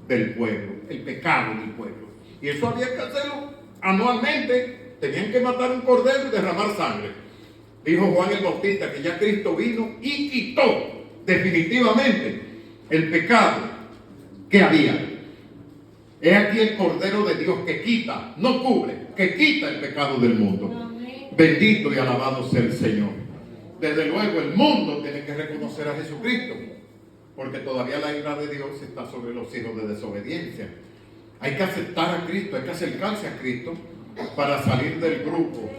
del pueblo, el pecado del pueblo. Y eso había que hacerlo anualmente. Tenían que matar un cordero y derramar sangre. Dijo Juan el Bautista que ya Cristo vino y quitó definitivamente el pecado que había. He aquí el Cordero de Dios que quita, no cubre, que quita el pecado del mundo. Amén. Bendito y alabado sea el Señor. Desde luego el mundo tiene que reconocer a Jesucristo, porque todavía la ira de Dios está sobre los hijos de desobediencia. Hay que aceptar a Cristo, hay que acercarse a Cristo para salir del grupo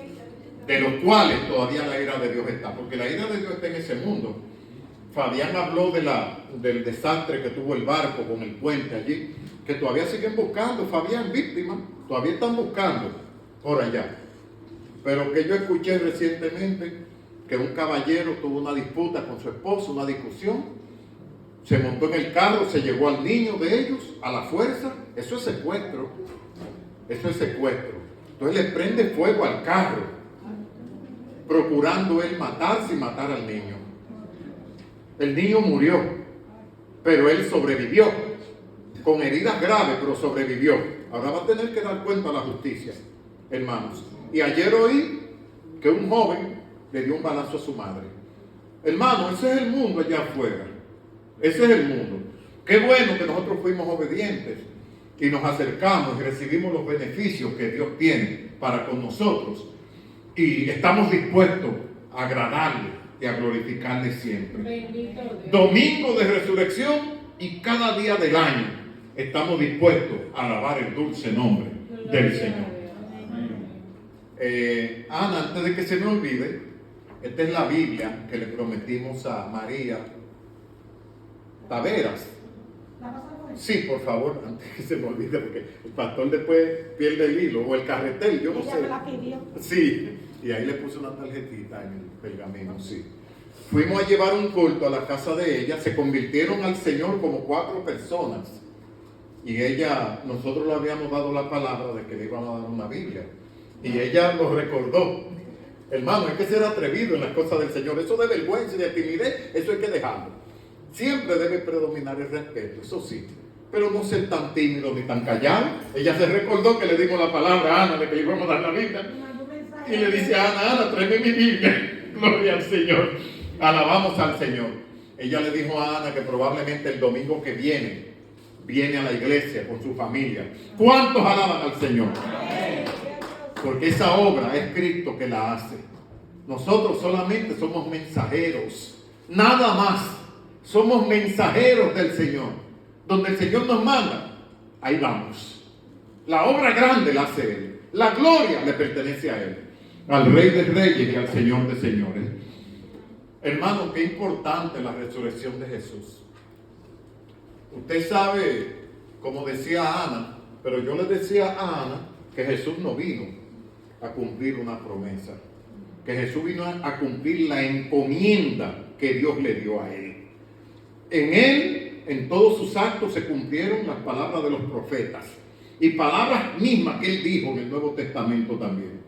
de los cuales todavía la ira de Dios está, porque la ira de Dios está en ese mundo. Fabián habló del desastre que tuvo el barco con el puente allí, que todavía siguen buscando, Fabián, víctimas, todavía están buscando por allá. Pero que yo escuché recientemente que un caballero tuvo una disputa con su esposo, una discusión, se montó en el carro, se llevó al niño de ellos a la fuerza. Eso es secuestro, eso es secuestro. Entonces le prende fuego al carro, procurando él matarse y matar al niño. El niño murió, pero él sobrevivió, con heridas graves, pero sobrevivió. Ahora va a tener que dar cuenta a la justicia, hermanos. Y ayer oí que un joven le dio un balazo a su madre. Hermano, ese es el mundo allá afuera. Ese es el mundo. Qué bueno que nosotros fuimos obedientes y nos acercamos y recibimos los beneficios que Dios tiene para con nosotros. Y estamos dispuestos a agradarle y a glorificarle siempre. Domingo de resurrección y cada día del año estamos dispuestos a alabar el dulce nombre del Señor. Ana, antes de que se me olvide, esta es la Biblia que le prometimos a María Taveras. Sí, por favor, antes que se me olvide, porque el pastor después pierde el hilo, o el carretel, yo no sé. Ella me la pidió. Sí, y ahí le puse una tarjetita en el pergamino, sí. Fuimos a llevar un culto a la casa de ella, se convirtieron al Señor como 4 personas. Y ella, nosotros le habíamos dado la palabra de que le íbamos a dar una Biblia. Y ella lo recordó. Hermano, hay que ser atrevido en las cosas del Señor. Eso de vergüenza y de timidez, eso hay que dejarlo. Siempre debe predominar el respeto, eso sí. Pero no ser tan tímido ni tan callado. Ella se recordó que le dimos la palabra a Ana de que le íbamos a dar la Biblia. Y le dice a Ana, tráeme mi Biblia. Gloria al Señor. Alabamos al Señor. Ella le dijo a Ana que probablemente el domingo que viene a la iglesia con su familia. ¿Cuántos alaban al Señor? Porque esa obra es Cristo que la hace. Nosotros solamente somos mensajeros. Nada más. Somos mensajeros del Señor. Donde el Señor nos manda, ahí vamos. La obra grande la hace Él. La gloria le pertenece a Él. Al Rey de Reyes y al Señor de Señores. Hermano, qué importante la resurrección de Jesús. Usted sabe, como decía Ana, pero yo le decía a Ana que Jesús no vino a cumplir una promesa. Que Jesús vino a cumplir la encomienda que Dios le dio a Él. En Él, en todos sus actos se cumplieron las palabras de los profetas. Y palabras mismas que Él dijo en el Nuevo Testamento también.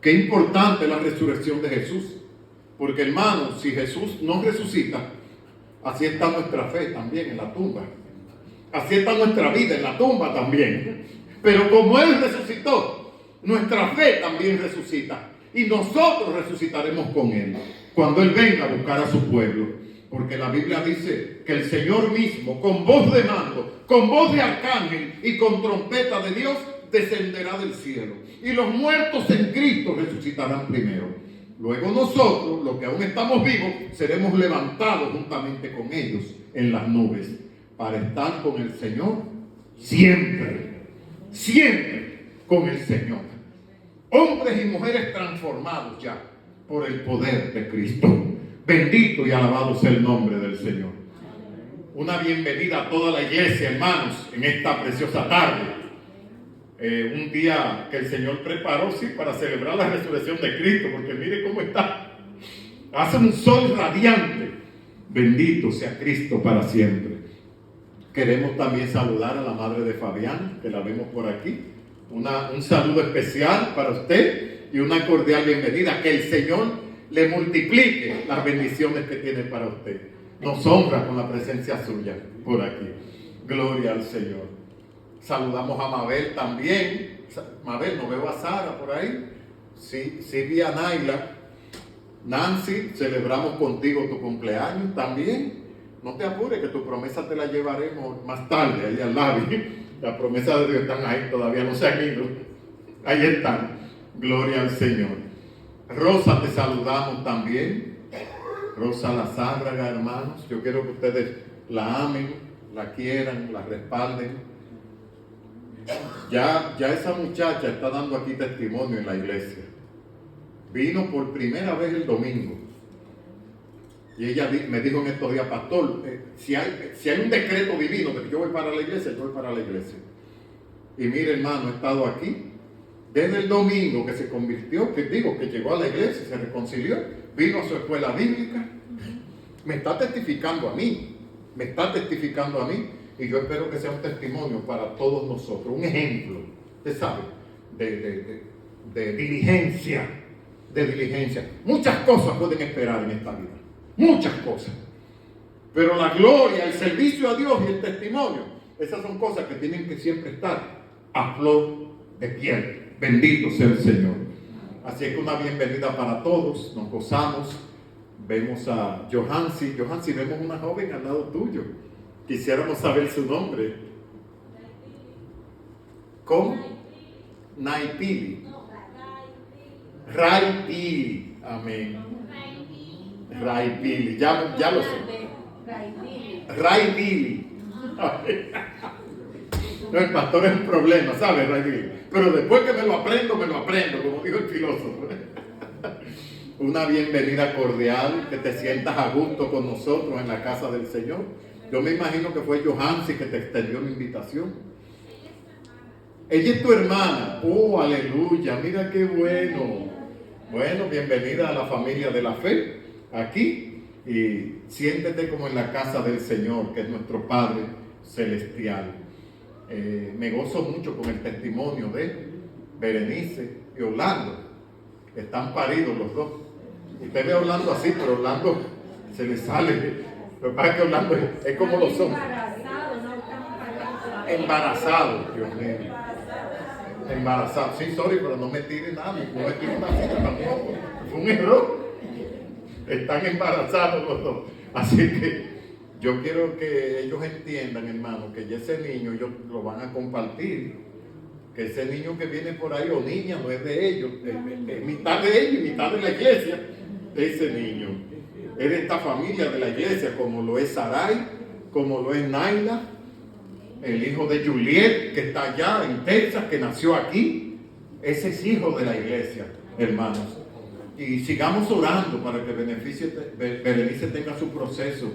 Qué importante la resurrección de Jesús. Porque hermano, si Jesús no resucita, así está nuestra fe también en la tumba. Así está nuestra vida en la tumba también. Pero como Él resucitó, nuestra fe también resucita. Y nosotros resucitaremos con Él cuando Él venga a buscar a su pueblo. Porque la Biblia dice que el Señor mismo, con voz de mando, con voz de arcángel y con trompeta de Dios, descenderá del cielo. Y los muertos en Cristo resucitarán primero. Luego nosotros, los que aún estamos vivos, seremos levantados juntamente con ellos en las nubes para estar con el Señor siempre, siempre con el Señor. Hombres y mujeres transformados ya por el poder de Cristo. Bendito y alabado sea el nombre del Señor. Una bienvenida a toda la iglesia, hermanos, en esta preciosa tarde. Un día que el Señor preparó, sí, para celebrar la resurrección de Cristo, porque mire cómo está. Hace un sol radiante. Bendito sea Cristo para siempre. Queremos también saludar a la madre de Fabián, que la vemos por aquí. Un saludo especial para usted y una cordial bienvenida. Que el Señor le multiplique las bendiciones que tiene para usted. Nos honra con la presencia suya por aquí. Gloria al Señor. Saludamos a Mabel también. Mabel, no veo a Sara por ahí. Sí, vi a Naila. Nancy, celebramos contigo tu cumpleaños también. No te apures, que tu promesa te la llevaremos más tarde, allá al lado. La promesa de Dios están ahí, todavía no se han ido. Ahí están. Gloria al Señor. Rosa, te saludamos también. Rosa Lazárraga, hermanos. Yo quiero que ustedes la amen, la quieran, la respalden. Ya esa muchacha está dando aquí testimonio en la iglesia. Vino por primera vez el domingo. Y ella me dijo en estos días, pastor, si hay un decreto divino de que yo voy para la iglesia, yo voy para la iglesia. Y mire, hermano, he estado aquí desde el domingo que se convirtió, que llegó a la iglesia, se reconcilió, vino a su escuela bíblica. Me está testificando a mí, y yo espero que sea un testimonio para todos nosotros, un ejemplo, usted sabe, de diligencia. Muchas cosas pueden esperar en esta vida, muchas cosas, pero la gloria, el servicio a Dios y el testimonio, esas son cosas que tienen que siempre estar a flor de piel. Bendito sea el Señor. Así es que una bienvenida para todos, nos gozamos. Vemos a Johansi, vemos una joven al lado tuyo, quisiéramos saber su nombre. ¿Cómo? Naipili. Raipili, amén. Raipili, ya lo sé. Raipili. No, el pastor es un problema, ¿sabe, Raipili? Pero después que me lo aprendo, como dijo el filósofo. Una bienvenida cordial, que te sientas a gusto con nosotros en la casa del Señor. Yo me imagino que fue Johansi que te extendió la invitación. Ella es tu hermana. Oh, aleluya, mira qué bueno. Bueno, bienvenida a la familia de la fe, aquí, y siéntete como en la casa del Señor, que es nuestro Padre Celestial. Me gozo mucho con el testimonio de Berenice y Orlando. Están paridos los dos. Usted ve a Orlando así, pero Orlando se le sale. Lo que pasa es que Orlando es como los hombres. Embarazado, Dios mío. Embarazado. Sí, sorry, pero no me tire nada. No me tire una cita tampoco. Fue un error. Están embarazados los dos. Así que yo quiero que ellos entiendan, hermano, que ya ese niño ellos lo van a compartir. Que ese niño que viene por ahí, o niña, no es de ellos, es mitad de ellos y mitad de la iglesia. Ese niño es de esta familia de la iglesia, como lo es Sarai, como lo es Naila, el hijo de Juliet, que está allá en Texas, que nació aquí. Ese es hijo de la iglesia, hermanos. Y sigamos orando para que Berenice tenga su proceso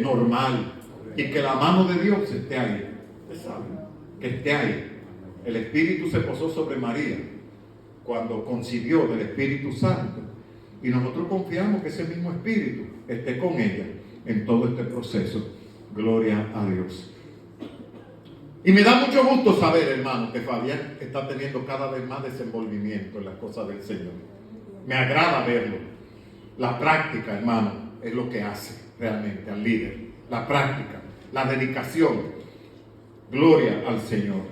normal, y que la mano de Dios esté ahí. ¿Usted sabe? Que esté ahí. El Espíritu se posó sobre María cuando concibió del Espíritu Santo, y nosotros confiamos que ese mismo Espíritu esté con ella en todo este proceso. Gloria a Dios. Y me da mucho gusto saber, hermano, que Fabián está teniendo cada vez más desenvolvimiento en las cosas del Señor. Me agrada verlo. La práctica, hermano, es lo que hace realmente al líder. La práctica, la dedicación. Gloria al Señor.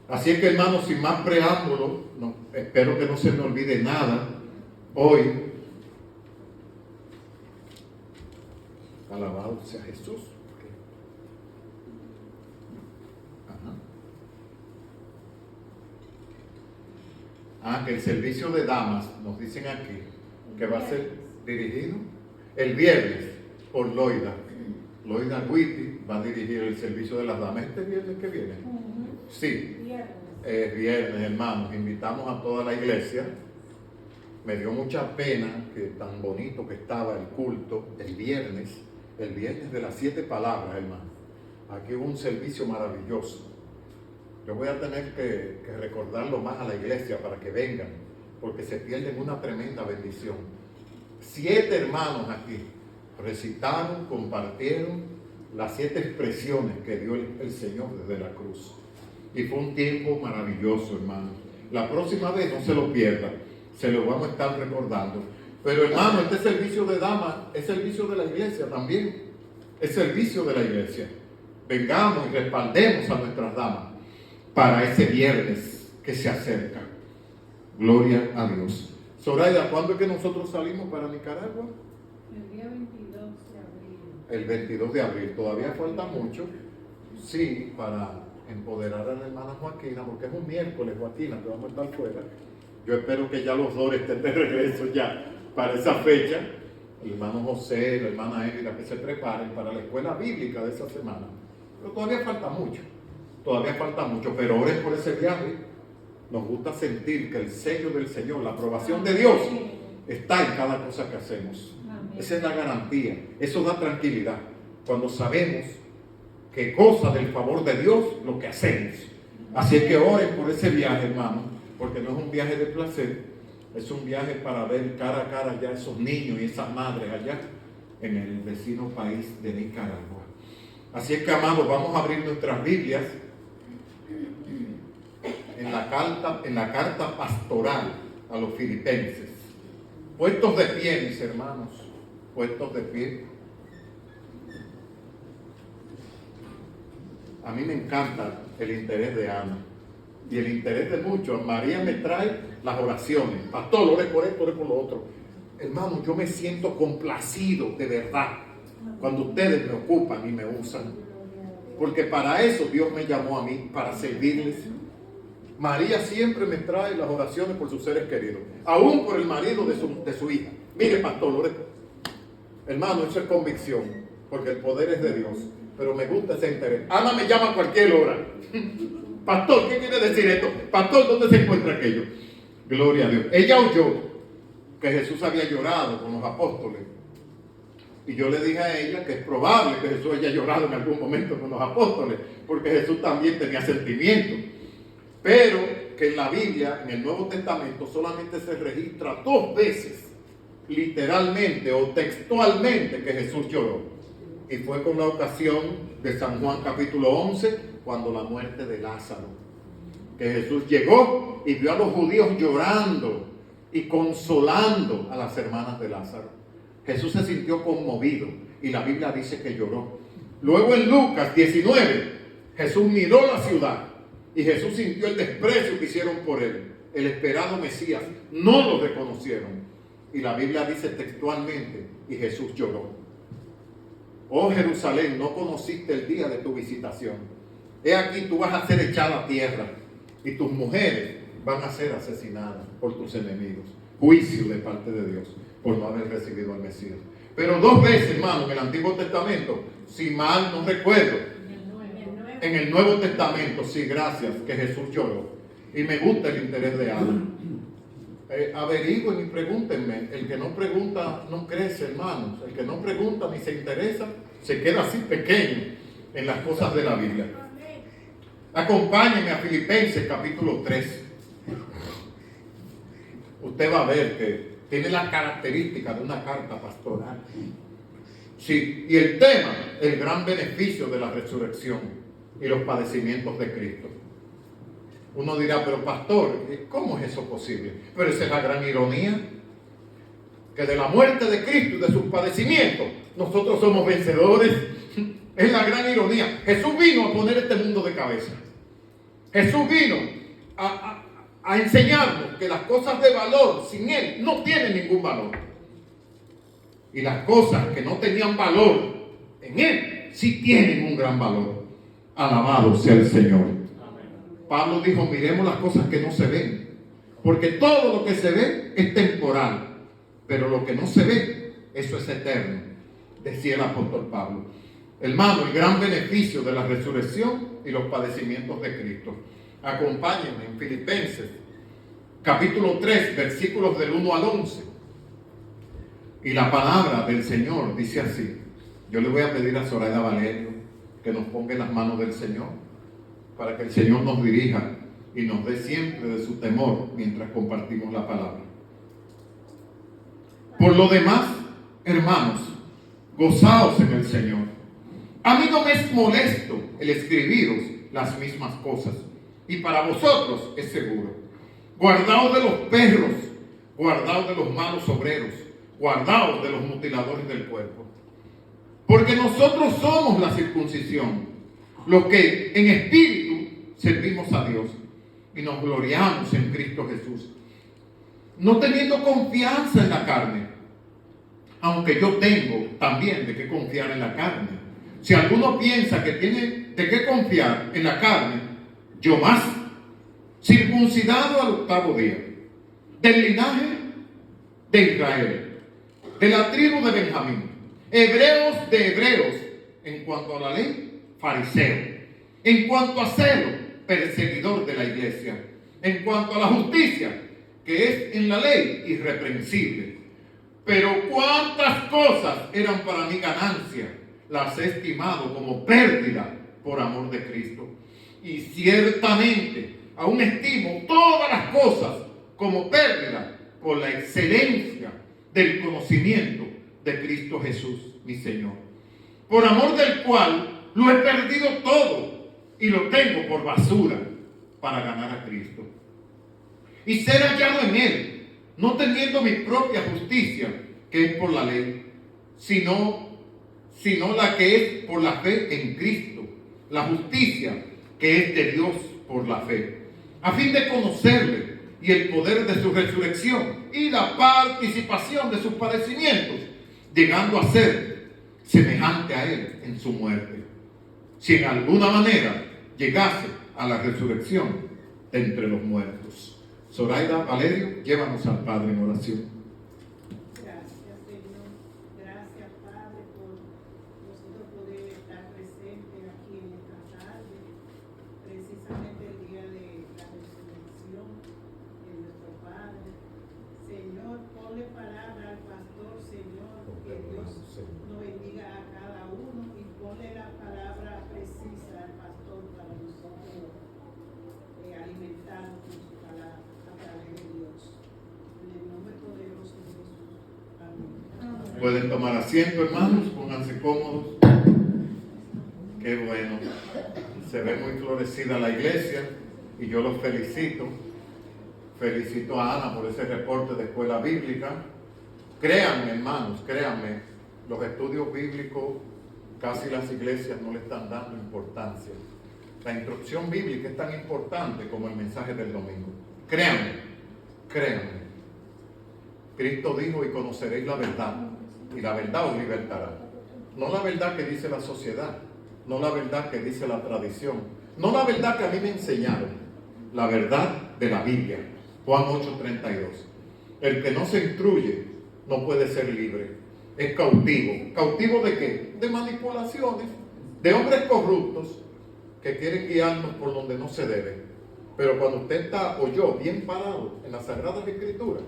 Así es que, hermanos, sin más preámbulo, espero que no se me olvide nada hoy. Alabado sea Jesús. Que el servicio de damas, nos dicen aquí, que va a ser dirigido el viernes por Loida. Loida Guiti va a dirigir el servicio de las damas este viernes que viene. Sí, es viernes, hermanos. Invitamos a toda la iglesia. Me dio mucha pena que tan bonito que estaba el culto el viernes de las 7 palabras, hermano. Aquí hubo un servicio maravilloso. Yo voy a tener que recordarlo más a la iglesia para que vengan, porque se pierden una tremenda bendición. 7 hermanos aquí recitaron, compartieron las 7 expresiones que dio el Señor desde la cruz. Y fue un tiempo maravilloso, hermano. La próxima vez no se lo pierdan, se lo vamos a estar recordando. Pero, hermano, este servicio de damas es servicio de la iglesia también. Es servicio de la iglesia. vengamos y respaldemos a nuestras damas para ese viernes que se acerca. Gloria a Dios. Zoraida, ¿cuándo es que nosotros salimos para Nicaragua? El día 22 de abril. El 22 de abril. Todavía falta mucho, sí, para empoderar a la hermana Joaquina, porque es un miércoles, Joaquina, que vamos a estar fuera. Yo espero que ya los dos estén de regreso ya para esa fecha. El hermano José, la hermana Elida, que se preparen para la escuela bíblica de esa semana. Pero todavía falta mucho, pero oren por ese viaje. Nos gusta sentir que el sello del Señor, la aprobación de Dios, está en cada cosa que hacemos. Esa es la garantía, eso da tranquilidad. Cuando sabemos que goza del favor de Dios lo que hacemos. Así es que oren por ese viaje, hermano, porque no es un viaje de placer, es un viaje para ver cara a cara ya esos niños y esas madres allá en el vecino país de Nicaragua. Así es que, amados, vamos a abrir nuestras Biblias en la carta pastoral a los filipenses. Puestos de pie, mis hermanos, puestos de pie. A mí me encanta el interés de Ana y el interés de muchos. María me trae las oraciones. Pastor, ore por esto, ore por lo otro. Hermano, yo me siento complacido de verdad cuando ustedes me ocupan y me usan. Porque para eso Dios me llamó a mí, para servirles. María siempre me trae las oraciones por sus seres queridos, aún por el marido de su hija. Mire, pastor, ore. Hermano, eso es convicción, porque el poder es de Dios. Pero me gusta ese interés. Ana me llama a cualquier hora. Pastor, ¿qué quiere decir esto? Pastor, ¿dónde se encuentra aquello? Gloria a Dios. Ella oyó que Jesús había llorado con los apóstoles. Y yo le dije a ella que es probable que Jesús haya llorado en algún momento con los apóstoles, porque Jesús también tenía sentimientos. Pero que en la Biblia, en el Nuevo Testamento, solamente se registra 2 veces, literalmente o textualmente, que Jesús lloró. Y fue con la ocasión de San Juan capítulo 11, cuando la muerte de Lázaro. Que Jesús llegó y vio a los judíos llorando y consolando a las hermanas de Lázaro. Jesús se sintió conmovido y la Biblia dice que lloró. Luego en Lucas 19, Jesús miró la ciudad y Jesús sintió el desprecio que hicieron por él. El esperado Mesías, no lo reconocieron. Y la Biblia dice textualmente, y Jesús lloró. Oh Jerusalén, no conociste el día de tu visitación. He aquí tú vas a ser echada a tierra y tus mujeres van a ser asesinadas por tus enemigos. Juicio de parte de Dios por no haber recibido al Mesías. Pero 2 veces, hermano, en el Antiguo Testamento, si mal no recuerdo, en el Nuevo Testamento, sí, gracias, que Jesús lloró. Y me gusta el interés de Ana. Averigüen y pregúntenme. El que no pregunta no crece, hermanos. El que no pregunta ni se interesa, se queda así pequeño en las cosas de la Biblia. Acompáñenme a Filipenses capítulo 3. Usted va a ver que tiene la característica de una carta pastoral. Sí, y el tema, el gran beneficio de la resurrección y los padecimientos de Cristo. Uno dirá, pero pastor, ¿cómo es eso posible? Pero esa es la gran ironía, que de la muerte de Cristo y de sus padecimientos, nosotros somos vencedores. Es la gran ironía. Jesús vino a poner este mundo de cabeza. Jesús vino a enseñarnos que las cosas de valor sin Él no tienen ningún valor. Y las cosas que no tenían valor en Él sí tienen un gran valor. Alabado sea el Señor. Pablo dijo, miremos las cosas que no se ven, porque todo lo que se ve es temporal, pero lo que no se ve, eso es eterno, decía el apóstol Pablo. Hermano, el gran beneficio de la resurrección y los padecimientos de Cristo. Acompáñenme en Filipenses, capítulo 3, versículos del 1 al 11. Y la palabra del Señor dice así. Yo le voy a pedir a Zoraida Valerio que nos ponga en las manos del Señor, para que el Señor nos dirija y nos dé siempre de su temor mientras compartimos la palabra. Por lo demás, hermanos, gozaos en el Señor. A mí no me es molesto el escribiros las mismas cosas, y para vosotros es seguro. Guardaos de los perros, guardaos de los malos obreros, guardaos de los mutiladores del cuerpo. Porque nosotros somos la circuncisión, los que en espíritu servimos a Dios y nos gloriamos en Cristo Jesús, no teniendo confianza en la carne, aunque yo tengo también de qué confiar en la carne. Si alguno piensa que tiene de qué confiar en la carne, yo más, circuncidado al 8º día, del linaje de Israel, de la tribu de Benjamín, hebreos de hebreos, en cuanto a la ley, fariseo, en cuanto a celo, perseguidor de la iglesia, en cuanto a la justicia, que es en la ley, irreprensible. Pero cuántas cosas eran para mi ganancia, las he estimado como pérdida por amor de Cristo. Y ciertamente aún estimo todas las cosas como pérdida por la excelencia del conocimiento de Cristo Jesús, mi Señor, por amor del cual lo he perdido todo y lo tengo por basura para ganar a Cristo y ser hallado en Él, no teniendo mi propia justicia, que es por la ley, sino la que es por la fe en Cristo, la justicia que es de Dios por la fe, a fin de conocerle y el poder de su resurrección y la participación de sus padecimientos, llegando a ser semejante a Él en su muerte, si en alguna manera llegase a la resurrección de entre los muertos. Zoraida, Valerio, llévanos al Padre en oración. Gracias, Señor. Gracias, Padre, por nosotros poder estar presentes aquí en esta tarde, precisamente el día de la resurrección de nuestro Padre. Señor, ponle palabra al pastor, Señor, que Dios nos bendiga a cada uno y ponle la palabra precisa al pastor para nosotros alimentarnos con su palabra a través de Dios. En el nombre poderoso de Jesús. Amén. Pueden tomar asiento, hermanos, pónganse cómodos. Qué bueno. Se ve muy florecida la iglesia y yo los felicito. Felicito a Ana por ese reporte de escuela bíblica. Créanme, hermanos, créanme, los estudios bíblicos casi las iglesias no le están dando importancia. La instrucción bíblica es tan importante como el mensaje del domingo. Créanme, créanme. Cristo dijo: y conoceréis la verdad, y la verdad os libertará. No la verdad que dice la sociedad, no la verdad que dice la tradición, no la verdad que a mí me enseñaron, la verdad de la Biblia. Juan 8:32. El que no se instruye no puede ser libre. Es cautivo. ¿Cautivo de qué? De manipulaciones, de hombres corruptos que quieren guiarnos por donde no se debe. Pero cuando usted está, o yo, bien parado en las Sagradas Escrituras,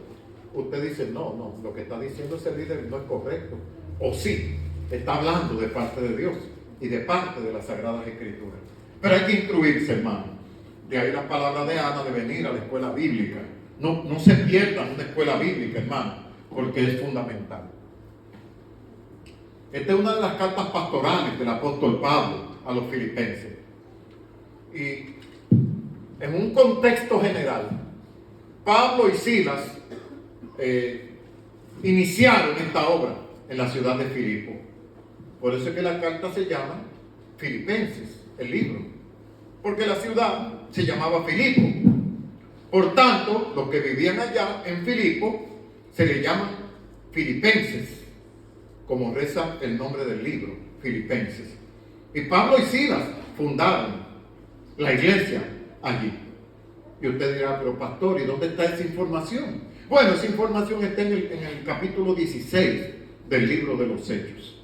usted dice: no, lo que está diciendo ese líder no es correcto. O sí, está hablando de parte de Dios y de parte de las Sagradas Escrituras. Pero hay que instruirse, hermano. De ahí la palabra de Ana de venir a la escuela bíblica. No se pierdan una escuela bíblica, hermano, porque es fundamental. Esta es una de las cartas pastorales del apóstol Pablo a los filipenses. Y en un contexto general, Pablo y Silas iniciaron esta obra en la ciudad de Filipo. Por eso es que la carta se llama Filipenses, el libro, porque la ciudad se llamaba Filipo. Por tanto, los que vivían allá en Filipo se le llaman filipenses, como reza el nombre del libro, Filipenses. Y Pablo y Silas fundaron la iglesia allí. Y usted dirá: pero pastor, ¿y dónde está esa información? Bueno, esa información está en el capítulo 16 del libro de los Hechos.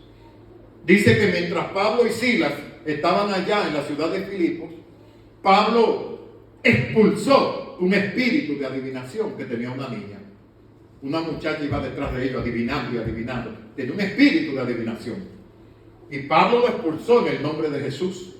Dice que mientras Pablo y Silas estaban allá en la ciudad de Filipos, Pablo expulsó un espíritu de adivinación que tenía una niña. Una muchacha iba detrás de ellos adivinando y adivinando. Tenía un espíritu de adivinación. Y Pablo lo expulsó en el nombre de Jesús.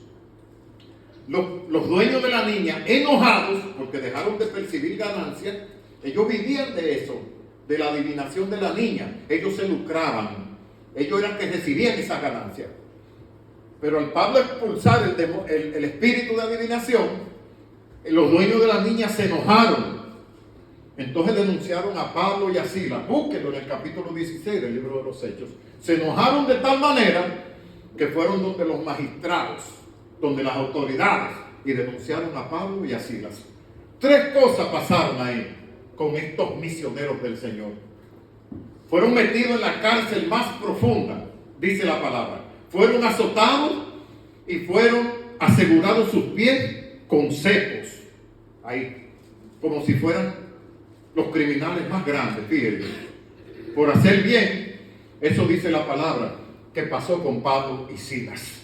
Los dueños de la niña, enojados porque dejaron de percibir ganancias, ellos vivían de eso, de la adivinación de la niña. Ellos se lucraban. Ellos eran que recibían esa ganancia. Pero al Pablo expulsar el espíritu de adivinación, los dueños de la niña se enojaron. Entonces denunciaron a Pablo y a Silas. Búsquenlo en el capítulo 16 del libro de los Hechos. Se enojaron de tal manera que fueron donde los magistrados donde las autoridades, y denunciaron a Pablo y a Silas. 3 cosas pasaron ahí con estos misioneros del Señor. Fueron metidos en la cárcel más profunda, dice la palabra. Fueron azotados y fueron asegurados sus pies con cepos. Ahí, como si fueran los criminales más grandes, fíjense. Por hacer bien, eso dice la palabra, que pasó con Pablo y Silas.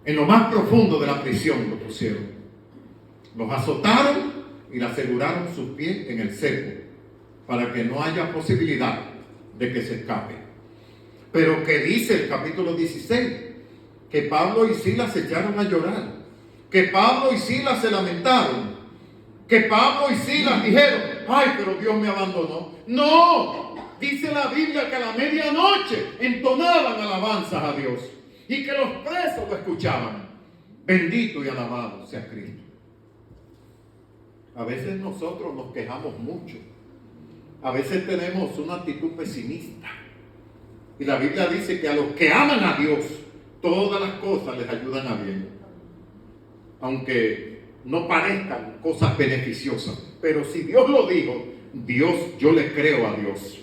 En lo más profundo de la prisión lo pusieron. Los azotaron y le aseguraron sus pies en el cepo, para que no haya posibilidad de que se escape. Pero que dice el capítulo 16, que Pablo y Silas se echaron a llorar, que Pablo y Silas se lamentaron, que Pablo y Silas dijeron, ay, pero Dios me abandonó. No, dice la Biblia que a la medianoche entonaban alabanzas a Dios y que los presos lo escuchaban. Bendito y alabado sea Cristo. A veces nosotros nos quejamos mucho. A veces tenemos una actitud pesimista. Y la Biblia dice que a los que aman a Dios, todas las cosas les ayudan a bien. Aunque no parezcan cosas beneficiosas. Pero si Dios lo dijo, yo le creo a Dios.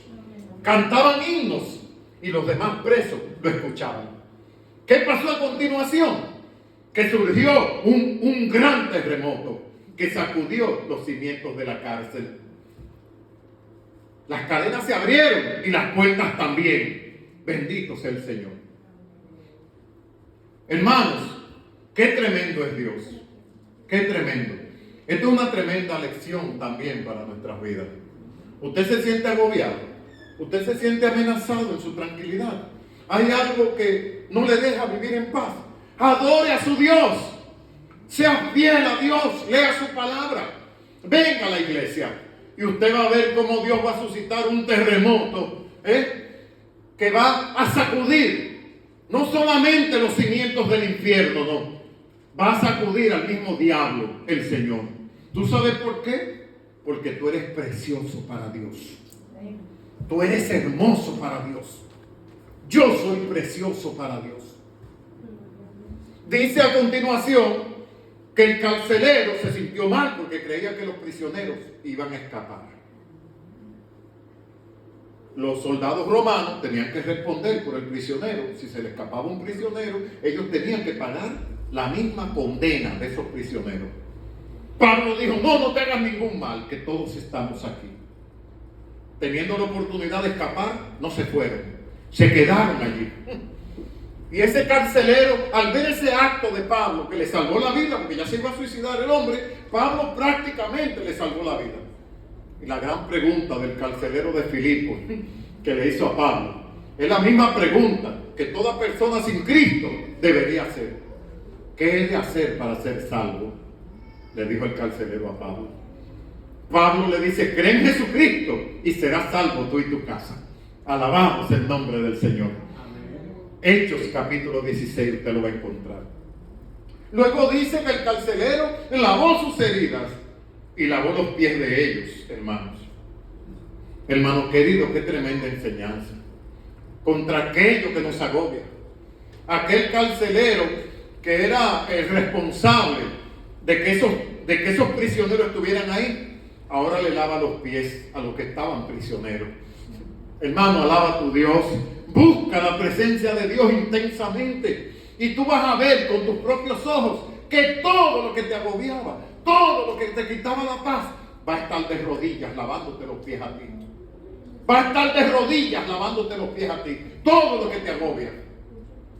Cantaban himnos y los demás presos lo escuchaban. ¿Qué pasó a continuación? Que surgió un gran terremoto que sacudió los cimientos de la cárcel. Las cadenas se abrieron y las puertas también. Bendito sea el Señor. Hermanos, qué tremendo es Dios. Qué tremendo. Esto es una tremenda lección también para nuestras vidas. Usted se siente agobiado. Usted se siente amenazado en su tranquilidad. Hay algo que no le deja vivir en paz. Adore a su Dios. Sea fiel a Dios. Lea su palabra. Venga a la iglesia. Y usted va a ver cómo Dios va a suscitar un terremoto. Que va a sacudir. No solamente los cimientos del infierno, no. Va a sacudir al mismo diablo, el Señor. ¿Tú sabes por qué? Porque tú eres precioso para Dios. Tú eres hermoso para Dios. Yo soy precioso para Dios. Dice a continuación que el carcelero se sintió mal porque creía que los prisioneros iban a escapar. Los soldados romanos tenían que responder por el prisionero. Si se le escapaba un prisionero, ellos tenían que pagar la misma condena de esos prisioneros. Pablo dijo, no te hagas ningún mal, que todos estamos aquí. Teniendo la oportunidad de escapar, no se fueron, se quedaron allí. Y ese carcelero, al ver ese acto de Pablo, que le salvó la vida, porque ya se iba a suicidar el hombre, Pablo prácticamente le salvó la vida. Y la gran pregunta del carcelero de Filipos, que le hizo a Pablo, es la misma pregunta que toda persona sin Cristo debería hacer. ¿Qué he de hacer para ser salvo? Le dijo el carcelero a Pablo. Pablo le dice, cree en Jesucristo y serás salvo tú y tu casa. Alabamos el nombre del Señor. Amén. Hechos capítulo 16, usted lo va a encontrar. Luego dice que el carcelero lavó sus heridas y lavó los pies de ellos, hermanos. Hermano querido, qué tremenda enseñanza. Contra aquello que nos agobia. Aquel carcelero que era el responsable de que esos prisioneros estuvieran ahí, ahora le lava los pies a los que estaban prisioneros. Hermano, alaba a tu Dios. Busca la presencia de Dios intensamente. Y tú vas a ver con tus propios ojos que todo lo que te agobiaba, todo lo que te quitaba la paz, va a estar de rodillas lavándote los pies a ti. Va a estar de rodillas lavándote los pies a ti. Todo lo que te agobia.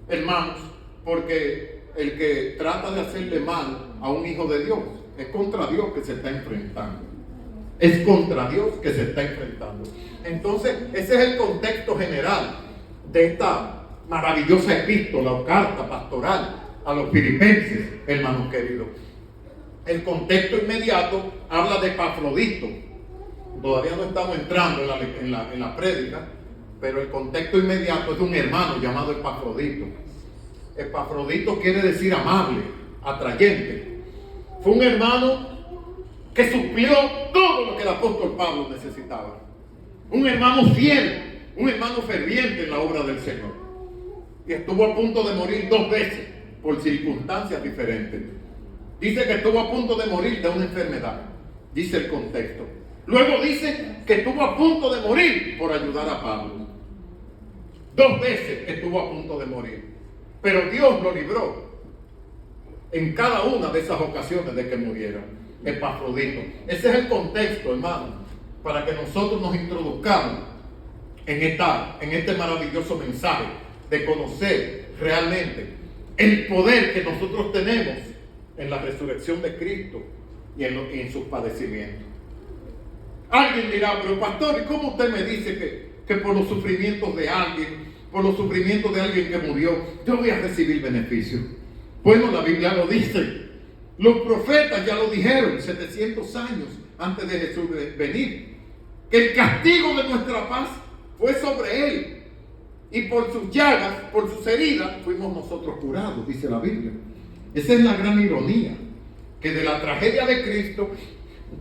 Hermanos, porque el que trata de hacerle mal a un hijo de Dios es contra Dios que se está enfrentando. Es contra Dios que se está enfrentando. Entonces, ese es el contexto general de esta maravillosa epístola o carta pastoral a los filipenses, hermanos queridos. El contexto inmediato habla de Epafrodito. Todavía no estamos entrando en la prédica, pero el contexto inmediato es de un hermano llamado Epafrodito. Epafrodito quiere decir amable, atrayente. Fue un hermano que suplió todo lo que el apóstol Pablo necesitaba. Un hermano fiel, un hermano ferviente en la obra del Señor. Y estuvo a punto de morir 2 veces por circunstancias diferentes. Dice que estuvo a punto de morir de una enfermedad, dice el contexto. Luego dice que estuvo a punto de morir por ayudar a Pablo. 2 veces estuvo a punto de morir, pero Dios lo libró en cada una de esas ocasiones de que muriera. Epafrodito. Ese es el contexto, hermano, para que nosotros nos introduzcamos en este maravilloso mensaje de conocer realmente el poder que nosotros tenemos en la resurrección de Cristo y en sus padecimientos. Alguien dirá, pero pastor, ¿y cómo usted me dice que por los sufrimientos de alguien, por los sufrimientos de alguien que murió, yo voy a recibir beneficios? Bueno, la Biblia lo dice. Los profetas ya lo dijeron 700 años antes de Jesús venir, que el castigo de nuestra paz fue sobre él, y por sus llagas, por sus heridas, fuimos nosotros curados, dice la Biblia. Esa es la gran ironía, que de la tragedia de Cristo,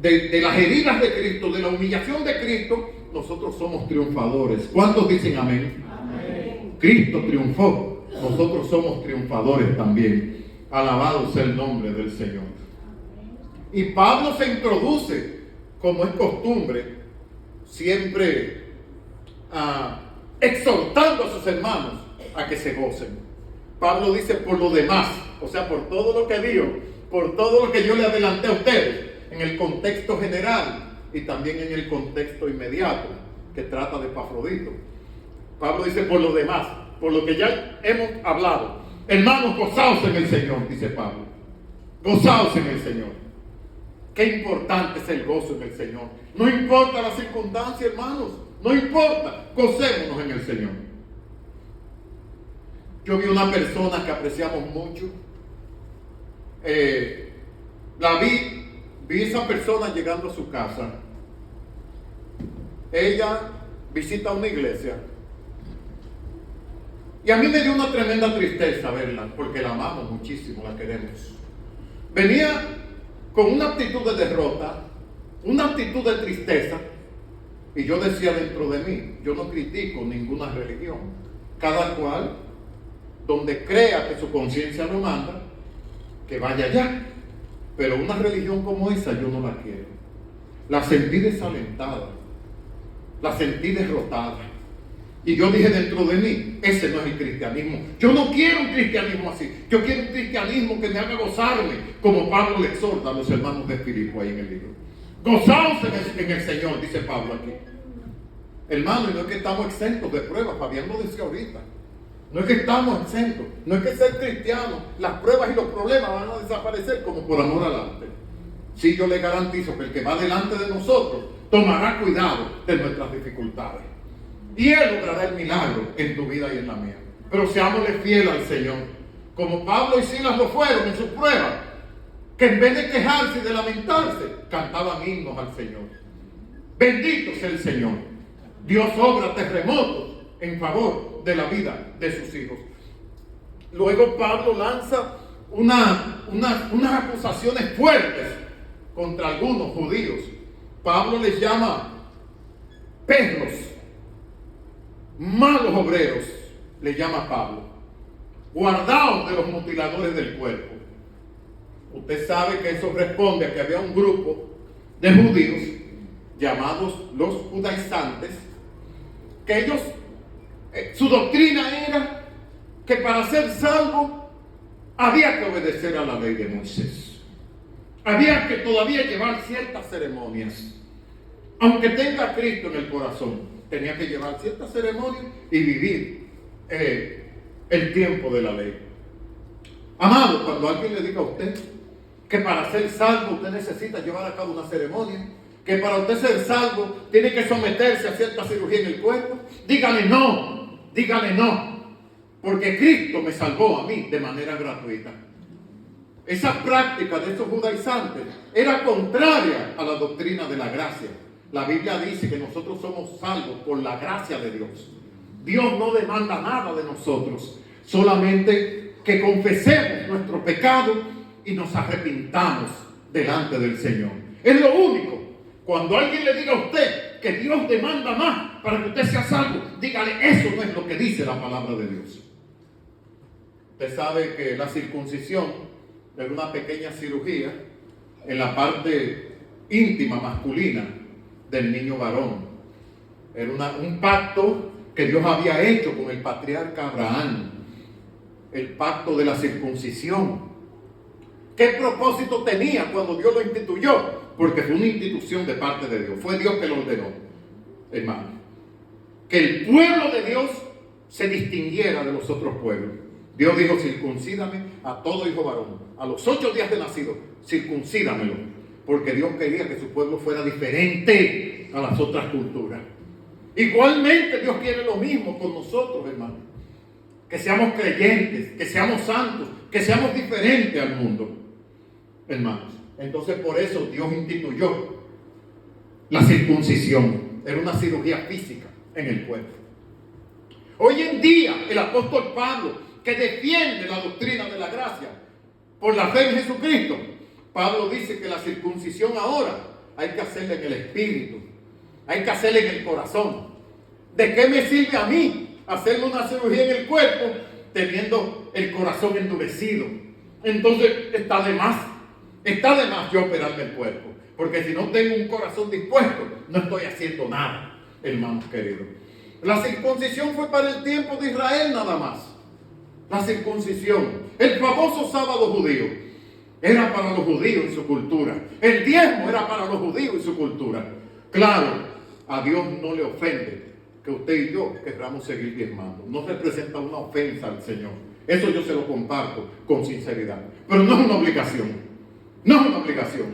de las heridas de Cristo, de la humillación de Cristo, nosotros somos triunfadores. ¿Cuántos dicen amén? Amén. Cristo triunfó, nosotros somos triunfadores también. Alabado sea el nombre del Señor. Y Pablo se introduce, como es costumbre, siempre exhortando a sus hermanos a que se gocen. Pablo dice, por lo demás, o sea, por todo lo que digo, por todo lo que yo le adelanté a ustedes, en el contexto general y también en el contexto inmediato, que trata de Epafrodito. Pablo dice, por lo demás, por lo que ya hemos hablado, hermanos, gozaos en el Señor, dice Pablo. Gozaos en el Señor. Qué importante es el gozo en el Señor. No importa la circunstancia, hermanos. No importa. Gocémonos en el Señor. Yo vi una persona que apreciamos mucho. Vi esa persona llegando a su casa. Ella visita una iglesia. Y a mí me dio una tremenda tristeza verla, porque la amamos muchísimo, la queremos. Venía con una actitud de derrota, una actitud de tristeza, y yo decía dentro de mí, yo no critico ninguna religión. Cada cual, donde crea que su conciencia lo manda, que vaya allá. Pero una religión como esa yo no la quiero. La sentí desalentada, la sentí derrotada. Y yo dije dentro de mí, ese no es el cristianismo. Yo no quiero un cristianismo así. Yo quiero un cristianismo que me haga gozarme, como Pablo le exhorta a los hermanos de Filipo ahí en el libro. Gozaos en el Señor, dice Pablo aquí. Hermano, y no es que estamos exentos de pruebas, Fabián lo decía ahorita. No es que estamos exentos, no es que ser cristiano, las pruebas y los problemas van a desaparecer como por amor al arte. Sí, yo le garantizo que el que va delante de nosotros tomará cuidado de nuestras dificultades. Y Él logrará el milagro en tu vida y en la mía. Pero seámosle fieles al Señor. Como Pablo y Silas lo fueron en sus pruebas, que en vez de quejarse y de lamentarse, cantaban himnos al Señor. Bendito sea el Señor. Dios obra terremotos en favor de la vida de sus hijos. Luego Pablo lanza unas acusaciones fuertes contra algunos judíos. Pablo les llama perros, malos obreros, le llama Pablo. Guardaos de los mutiladores del cuerpo. Usted sabe que eso responde a que había un grupo de judíos llamados los judaizantes, que ellos, su doctrina era que para ser salvo había que obedecer a la ley de Moisés. Había que todavía llevar ciertas ceremonias. Aunque tenga a Cristo en el corazón, tenía que llevar ciertas ceremonias y vivir el tiempo de la ley. Amado, cuando alguien le diga a usted que para ser salvo usted necesita llevar a cabo una ceremonia, que para usted ser salvo tiene que someterse a cierta cirugía en el cuerpo, dígale no, porque Cristo me salvó a mí de manera gratuita. Esa práctica de esos judaizantes era contraria a la doctrina de la gracia. La Biblia dice que nosotros somos salvos por la gracia de Dios. Dios no demanda nada de nosotros, solamente que confesemos nuestro pecado y nos arrepintamos delante del Señor. Es lo único. Cuando alguien le diga a usted que Dios demanda más para que usted sea salvo, dígale, eso no es lo que dice la palabra de Dios. Usted sabe que la circuncisión era una pequeña cirugía en la parte íntima masculina del niño varón. Era un pacto que Dios había hecho con el patriarca Abraham, el pacto de la circuncisión. ¿Qué propósito tenía cuando Dios lo instituyó? Porque fue una institución de parte de Dios, fue Dios que lo ordenó, hermano. Que el pueblo de Dios se distinguiera de los otros pueblos. Dios dijo: circuncídame a todo hijo varón, a los 8 días de nacido, circuncídamelo, porque Dios quería que su pueblo fuera diferente a las otras culturas. Igualmente Dios quiere lo mismo con nosotros, hermanos. Que seamos creyentes, que seamos santos, que seamos diferentes al mundo, hermanos. Entonces por eso Dios instituyó la circuncisión. Era una cirugía física en el cuerpo. Hoy en día el apóstol Pablo, que defiende la doctrina de la gracia por la fe en Jesucristo, Pablo dice que la circuncisión ahora hay que hacerla en el espíritu, hay que hacerla en el corazón. ¿De qué me sirve a mí hacerme una cirugía en el cuerpo teniendo el corazón endurecido? Entonces está de más yo operarme el cuerpo, porque si no tengo un corazón dispuesto, no estoy haciendo nada, hermanos queridos. La circuncisión fue para el tiempo de Israel nada más. La circuncisión, el famoso sábado judío, era para los judíos y su cultura. El diezmo era para los judíos y su cultura. Claro, a Dios no le ofende que usted y yo querramos seguir diezmando. No representa una ofensa al Señor. Eso yo se lo comparto con sinceridad. Pero no es una obligación. No es una obligación.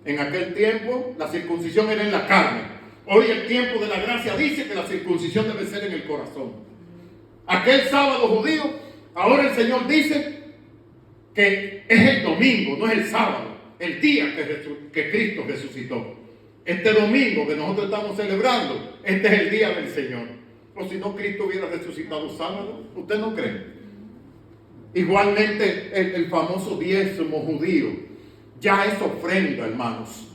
En aquel tiempo la circuncisión era en la carne. Hoy el tiempo de la gracia dice que la circuncisión debe ser en el corazón. Aquel sábado judío, ahora el Señor dice que es el domingo, no es el sábado, el día que Cristo resucitó. Este domingo que nosotros estamos celebrando, este es el día del Señor. O si no, Cristo hubiera resucitado sábado. ¿Usted no cree? Igualmente el famoso diezmo judío ya es ofrenda, hermanos,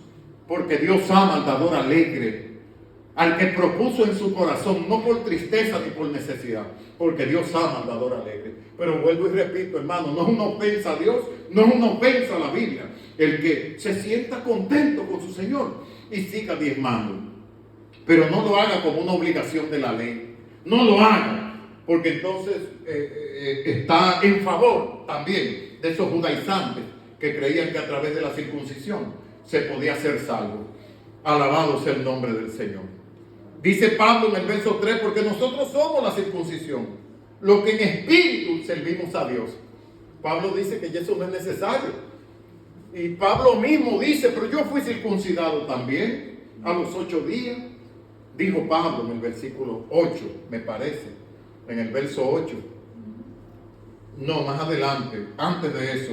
porque Dios ama al dador alegre, al que propuso en su corazón, no por tristeza ni por necesidad, porque Dios ama al dador alegre. Pero vuelvo y repito, hermano, no es una ofensa a Dios, no es una ofensa a la Biblia el que se sienta contento con su Señor y siga diezmando, pero no lo haga como una obligación de la ley. No lo haga, porque entonces está en favor también de esos judaizantes que creían que a través de la circuncisión se podía ser salvo. Alabado sea el nombre del Señor. Dice Pablo en el verso 3, porque nosotros somos la circuncisión, los que en espíritu servimos a Dios. Pablo dice que eso no es necesario. Y Pablo mismo dice: pero yo fui circuncidado también a los 8 días. Dijo Pablo en el versículo 8, me parece, en el verso 8. No, más adelante, antes de eso,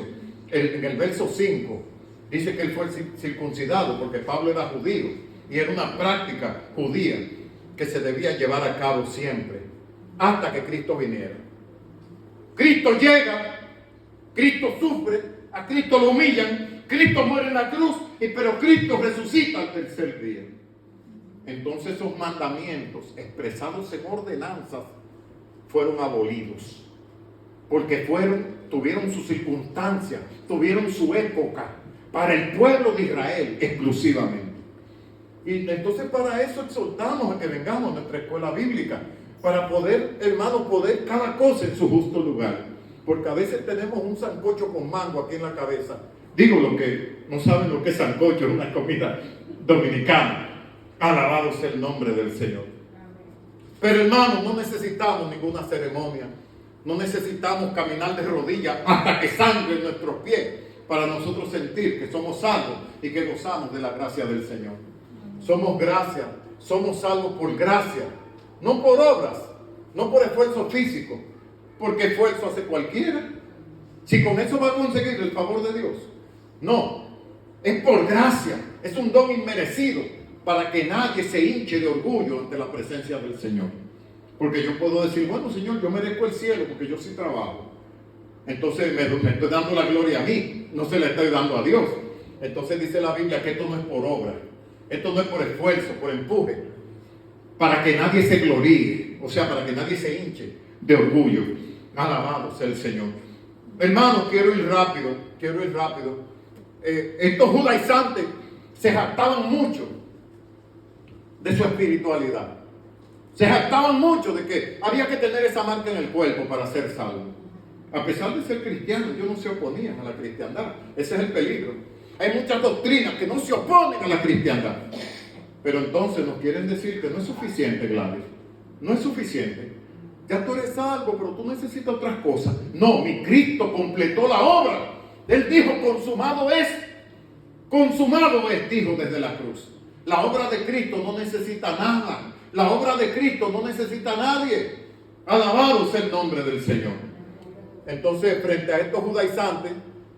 en el verso 5, dice que él fue circuncidado porque Pablo era judío y era una práctica judía que se debía llevar a cabo siempre, hasta que Cristo viniera. Cristo llega, Cristo sufre, a Cristo lo humillan, Cristo muere en la cruz, pero Cristo resucita al tercer día. Entonces esos mandamientos expresados en ordenanzas fueron abolidos, porque tuvieron su circunstancia, tuvieron su época para el pueblo de Israel exclusivamente. Y entonces para eso exhortamos a que vengamos a nuestra escuela bíblica, para poder, hermano, poder cada cosa en su justo lugar. Porque a veces tenemos un sancocho con mango aquí en la cabeza. Digo, lo que no saben lo que es sancocho, es una comida dominicana. Alabado sea el nombre del Señor. Pero hermano, no necesitamos ninguna ceremonia. No necesitamos caminar de rodillas hasta que sangre en nuestros pies para nosotros sentir que somos salvos y que gozamos de la gracia del Señor. Somos gracia, somos salvos por gracia, no por obras, no por esfuerzo físico, porque esfuerzo hace cualquiera. Si con eso va a conseguir el favor de Dios, no, es por gracia, es un don inmerecido para que nadie se hinche de orgullo ante la presencia del Señor. Porque yo puedo decir: bueno, Señor, yo merezco el cielo porque yo sí trabajo. Entonces me estoy dando la gloria a mí, no se la estoy dando a Dios. Entonces dice la Biblia que esto no es por obra, esto no es por esfuerzo, por empuje, para que nadie se gloríe, o sea, para que nadie se hinche de orgullo. Alabado sea el Señor. Hermano, quiero ir rápido. Estos judaizantes se jactaban mucho de su espiritualidad. Se jactaban mucho de que había que tener esa marca en el cuerpo para ser salvo. A pesar de ser cristianos, ellos no se oponían a la cristiandad. Ese es el peligro. Hay muchas doctrinas que no se oponen a la cristiandad. Pero entonces nos quieren decir que no es suficiente, Gladys. No es suficiente. Ya tú eres salvo, pero tú necesitas otras cosas. No, mi Cristo completó la obra. Él dijo, consumado es. Consumado es, dijo desde la cruz. La obra de Cristo no necesita nada. La obra de Cristo no necesita a nadie. Alabado sea el nombre del Señor. Entonces, frente a estos judaizantes,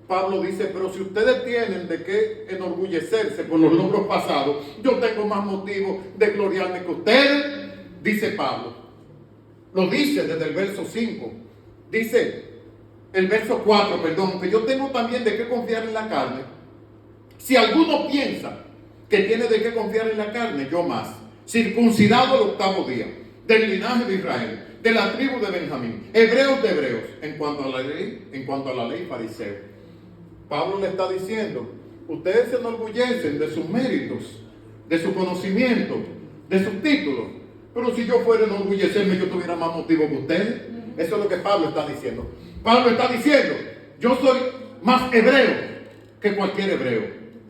Pablo dice, pero si ustedes tienen de qué enorgullecerse por los logros pasados, yo tengo más motivo de gloriarme que ustedes, dice Pablo. Lo dice desde el verso 5. Dice, el verso 4, perdón, que yo tengo también de qué confiar en la carne. Si alguno piensa que tiene de qué confiar en la carne, yo más. Circuncidado el 8º día, del linaje de Israel, de la tribu de Benjamín, hebreos de hebreos, en cuanto a la ley fariseo. Pablo le está diciendo, ustedes se enorgullecen de sus méritos, de su conocimiento, de sus títulos, pero si yo fuera a enorgullecerme, yo tuviera más motivo que ustedes. Eso es lo que Pablo está diciendo. Pablo está diciendo, yo soy más hebreo que cualquier hebreo.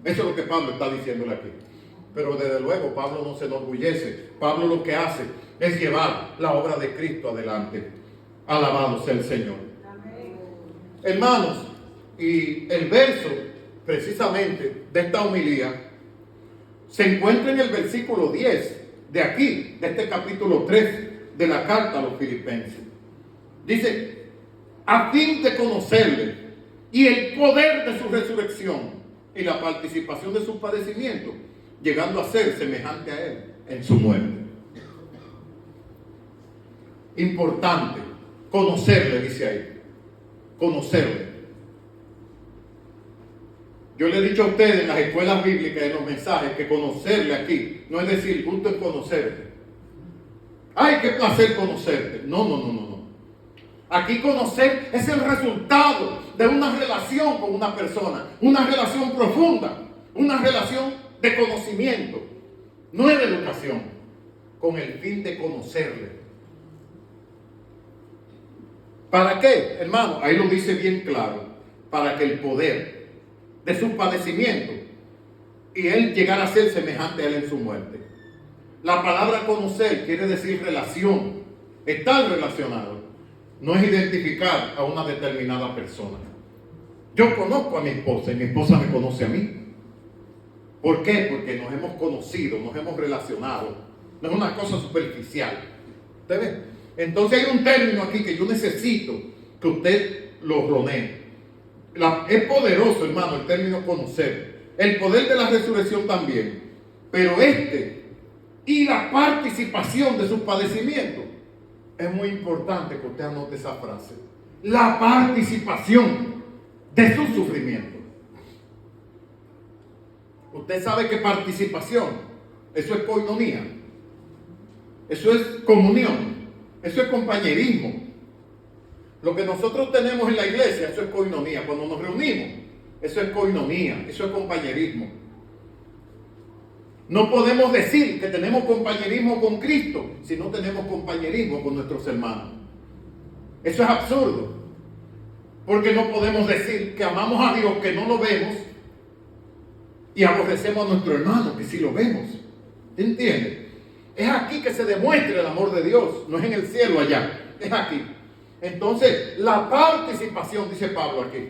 Eso es lo que Pablo está diciéndole aquí. Pero desde luego Pablo no se enorgullece. Pablo lo que hace es llevar la obra de Cristo adelante. Alabado sea el Señor. Amén. Hermanos, y el verso precisamente de esta homilía se encuentra en el versículo 10 de aquí, de este capítulo 3 de la carta a los Filipenses. Dice, a fin de conocerle y el poder de su resurrección y la participación de sus padecimientos, llegando a ser semejante a él en su muerte. Importante, conocerle, dice ahí. Conocerle. Yo le he dicho a ustedes en las escuelas bíblicas, en los mensajes, que conocerle aquí no es decir gusto en conocerte. ¡Ay, qué placer conocerte! No. Aquí conocer es el resultado de una relación con una persona, una relación profunda, una relación de conocimiento, no es de educación, con el fin de conocerle. ¿Para qué, hermano? Ahí lo dice bien claro, para que el poder de sus padecimientos y él llegar a ser semejante a él en su muerte. La palabra conocer quiere decir relación, estar relacionado, no es identificar a una determinada persona. Yo conozco a mi esposa y mi esposa me conoce a mí. ¿Por qué? Porque nos hemos conocido, nos hemos relacionado. No es una cosa superficial. ¿Usted ve? Entonces hay un término aquí que yo necesito que usted lo ronee. Es poderoso, hermano, el término conocer. El poder de la resurrección también. Pero y la participación de sus padecimientos. Es muy importante que usted anote esa frase. La participación de sus sufrimientos. Usted sabe que participación, eso es koinonía, eso es comunión, eso es compañerismo. Lo que nosotros tenemos en la iglesia, eso es koinonía. Cuando nos reunimos, eso es koinonía, eso es compañerismo. No podemos decir que tenemos compañerismo con Cristo si no tenemos compañerismo con nuestros hermanos. Eso es absurdo. Porque no podemos decir que amamos a Dios, que no lo vemos, y aborrecemos a nuestro hermano, que sí lo vemos. ¿Te entiendes? Es aquí que se demuestra el amor de Dios, no es en el cielo allá, es aquí. Entonces, la participación, dice Pablo aquí,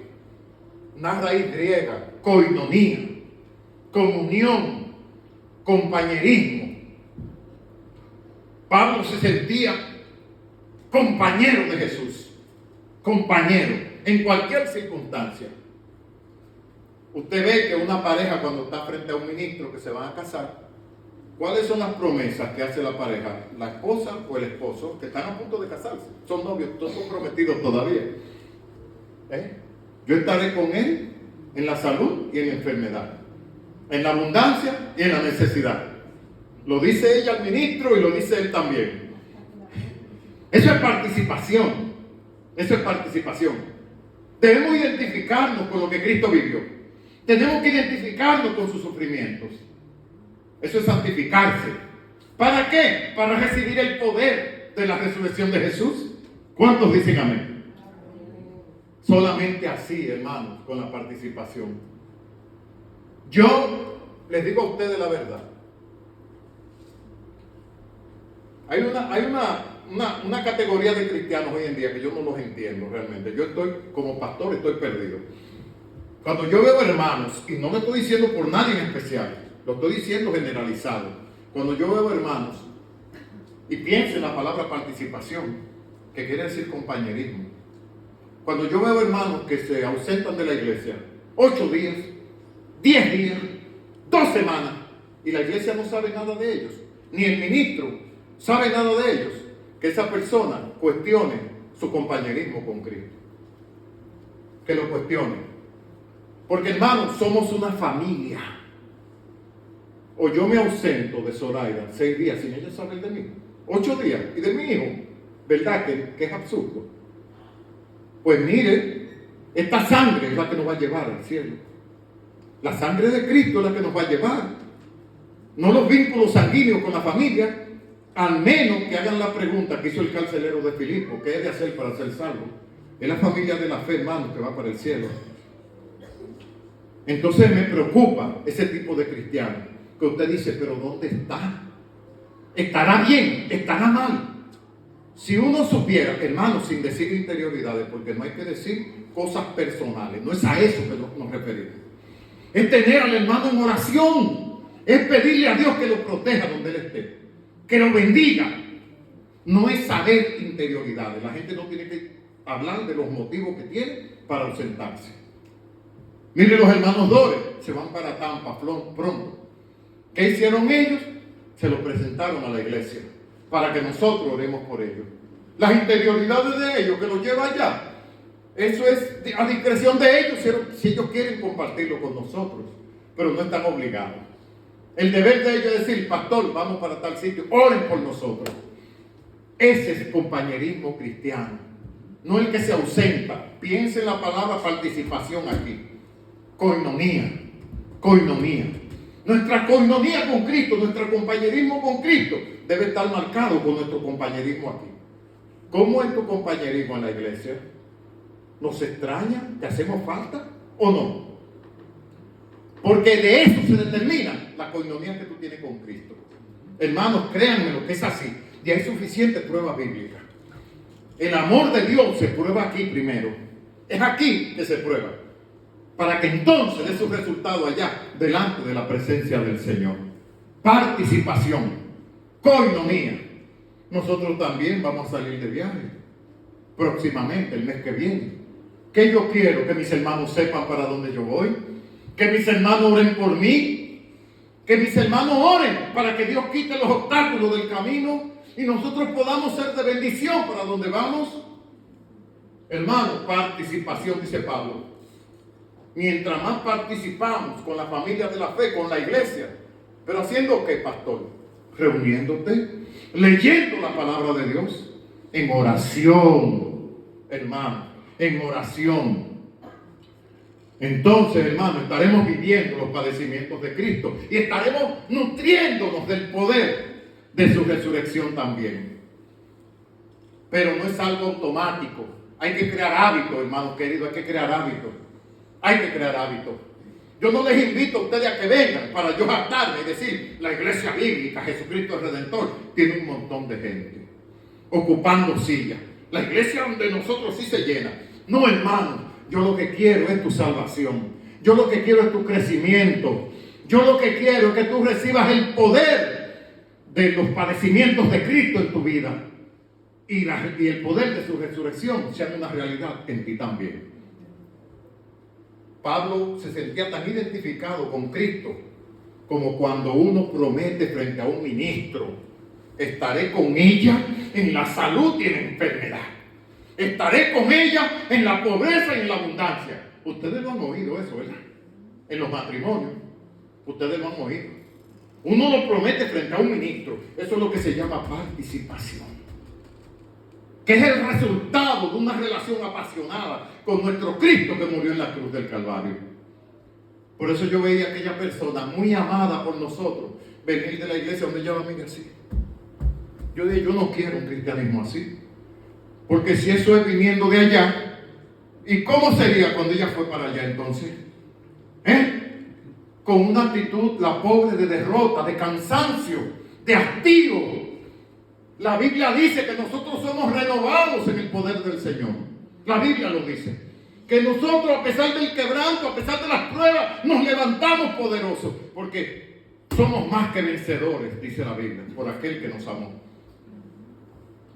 una raíz griega, koinonía, comunión, compañerismo. Pablo se sentía compañero de Jesús, compañero, en cualquier circunstancia. Usted ve que una pareja cuando está frente a un ministro que se van a casar, ¿cuáles son las promesas que hace la pareja? La esposa o el esposo que están a punto de casarse. Son novios, todos son prometidos todavía. Yo estaré con él en la salud y en la enfermedad, en la abundancia y en la necesidad. Lo dice ella al ministro y lo dice él también. Eso es participación. Eso es participación. Debemos identificarnos con lo que Cristo vivió. Tenemos que identificarnos con sus sufrimientos. Eso es santificarse. ¿Para qué? Para recibir el poder de la resurrección de Jesús. ¿Cuántos dicen amén? Solamente así, hermanos, con la participación. Yo les digo a ustedes la verdad. Hay una categoría de cristianos hoy en día que yo no los entiendo realmente. Yo como pastor, estoy perdido. Cuando yo veo hermanos, y no lo estoy diciendo por nadie en especial, lo estoy diciendo generalizado. Cuando yo veo hermanos y pienso en la palabra participación, que quiere decir compañerismo. Cuando yo veo hermanos que se ausentan de la iglesia 8 días, 10 días, 2 semanas, y la iglesia no sabe nada de ellos, ni el ministro sabe nada de ellos, que esa persona cuestione su compañerismo con Cristo. Que lo cuestione. Porque hermanos, somos una familia. O yo me ausento de Zoraida 6 días sin ella saber de mí, 8 días, y de mi hijo, ¿verdad que es absurdo? Pues mire, esta sangre es la que nos va a llevar al cielo. La sangre de Cristo es la que nos va a llevar. No los vínculos sanguíneos con la familia, al menos que hagan la pregunta que hizo el carcelero de Filipo: ¿qué he de hacer para ser salvo? Es la familia de la fe, hermano, que va para el cielo. Entonces me preocupa ese tipo de cristiano que usted dice, pero ¿dónde está? ¿Estará bien? ¿Estará mal? Si uno supiera, hermano, sin decir interioridades, porque no hay que decir cosas personales, no es a eso que nos referimos. Es tener al hermano en oración, es pedirle a Dios que lo proteja donde él esté, que lo bendiga. No es saber interioridades. La gente no tiene que hablar de los motivos que tiene para ausentarse. Miren, los hermanos Dores se van para Tampa pronto. ¿Qué hicieron ellos? Se lo presentaron a la iglesia para que nosotros oremos por ellos. Las interioridades de ellos, que los lleva allá, eso es a discreción de ellos, si ellos quieren compartirlo con nosotros, pero no están obligados. El deber de ellos es decir: pastor, vamos para tal sitio, oren por nosotros. Ese es compañerismo cristiano, no el que se ausenta. Piense en la palabra participación aquí. Koinonía. Nuestra koinonía con Cristo, nuestro compañerismo con Cristo debe estar marcado con nuestro compañerismo aquí. ¿Cómo es tu compañerismo en la iglesia? ¿Nos extraña? ¿Te hacemos falta o no? Porque de eso se determina la koinonía que tú tienes con Cristo. Hermanos, créanme lo que es así. Y hay suficiente prueba bíblica. El amor de Dios se prueba aquí primero. Es aquí que se prueba, para que entonces dé su resultado allá, delante de la presencia del Señor. Participación, koinonía. Nosotros también vamos a salir de viaje próximamente, el mes que viene. ¿Qué yo quiero? Que mis hermanos sepan para dónde yo voy, que mis hermanos oren por mí, que mis hermanos oren para que Dios quite los obstáculos del camino y nosotros podamos ser de bendición para donde vamos. Hermano, participación, dice Pablo. Mientras más participamos con la familia de la fe, con la iglesia, pero haciendo ¿qué, pastor? Reuniéndote, leyendo la palabra de Dios, en oración, hermano, en oración. Entonces, hermano, estaremos viviendo los padecimientos de Cristo y estaremos nutriéndonos del poder de su resurrección también. Pero no es algo automático. Hay que crear hábitos, hermanos queridos, hay que crear hábitos. Hay que crear hábitos. Yo no les invito a ustedes a que vengan para yo jactarme y decir: la iglesia bíblica, Jesucristo el Redentor, tiene un montón de gente ocupando sillas. La iglesia donde nosotros sí se llena. No, hermano, yo lo que quiero es tu salvación. Yo lo que quiero es tu crecimiento. Yo lo que quiero es que tú recibas el poder de los padecimientos de Cristo en tu vida. Y el poder de su resurrección sea una realidad en ti también. Pablo se sentía tan identificado con Cristo como cuando uno promete frente a un ministro: estaré con ella en la salud y en la enfermedad. Estaré con ella en la pobreza y en la abundancia. Ustedes lo han oído eso, ¿verdad? En los matrimonios. Ustedes lo han oído. Uno lo promete frente a un ministro. Eso es lo que se llama participación. que es el resultado de una relación apasionada con nuestro Cristo que murió en la cruz del Calvario. Por eso yo veía a aquella persona muy amada por nosotros venir de la iglesia donde ella va a mí así. Yo dije, yo no quiero un cristianismo así, porque si eso es viniendo de allá, ¿y cómo sería cuando ella fue para allá entonces? Con una actitud, la pobre, de derrota, de cansancio, de hastío. La Biblia dice que nosotros somos renovados en el poder del Señor. La Biblia lo dice. Que nosotros, a pesar del quebranto, a pesar de las pruebas, nos levantamos poderosos. Porque somos más que vencedores, dice la Biblia, por aquel que nos amó.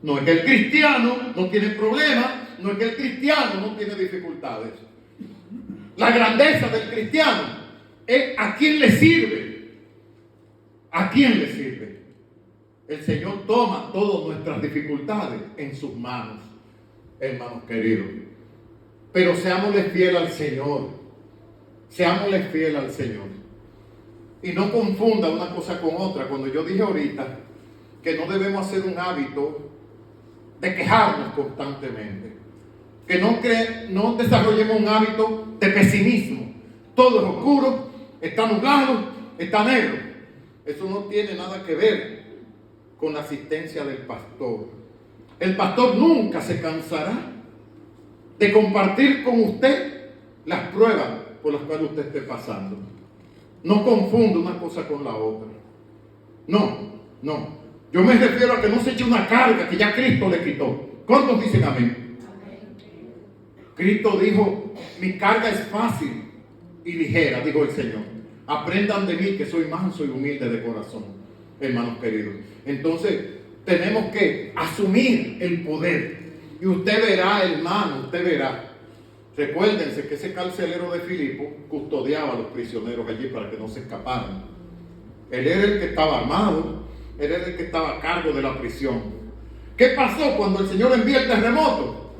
No es que el cristiano no tiene problemas, no es que el cristiano no tiene dificultades. La grandeza del cristiano es a quién le sirve. ¿A quién le sirve? El Señor toma todas nuestras dificultades en sus manos, hermanos queridos. Pero seámosle fiel al Señor. Seámosle fiel al Señor. Y no confunda una cosa con otra. Cuando yo dije ahorita que no debemos hacer un hábito de quejarnos constantemente. Que no desarrollemos un hábito de pesimismo. Todo es oscuro, está nublado, está negro. Eso no tiene nada que ver con la asistencia del pastor. El pastor nunca se cansará de compartir con usted las pruebas por las cuales usted esté pasando. No confunda una cosa con la otra. No. Yo me refiero a que no se eche una carga que ya Cristo le quitó. ¿Cuántos dicen amén? Cristo dijo, mi carga es fácil y ligera, dijo el Señor. Aprendan de mí que soy manso y humilde de corazón, hermanos queridos. Entonces, tenemos que asumir el poder. Y usted verá, hermano, usted verá. Recuérdense que ese carcelero de Filipo custodiaba a los prisioneros allí para que no se escaparan. Él era el que estaba armado, él era el que estaba a cargo de la prisión. ¿Qué pasó cuando el Señor envía el terremoto?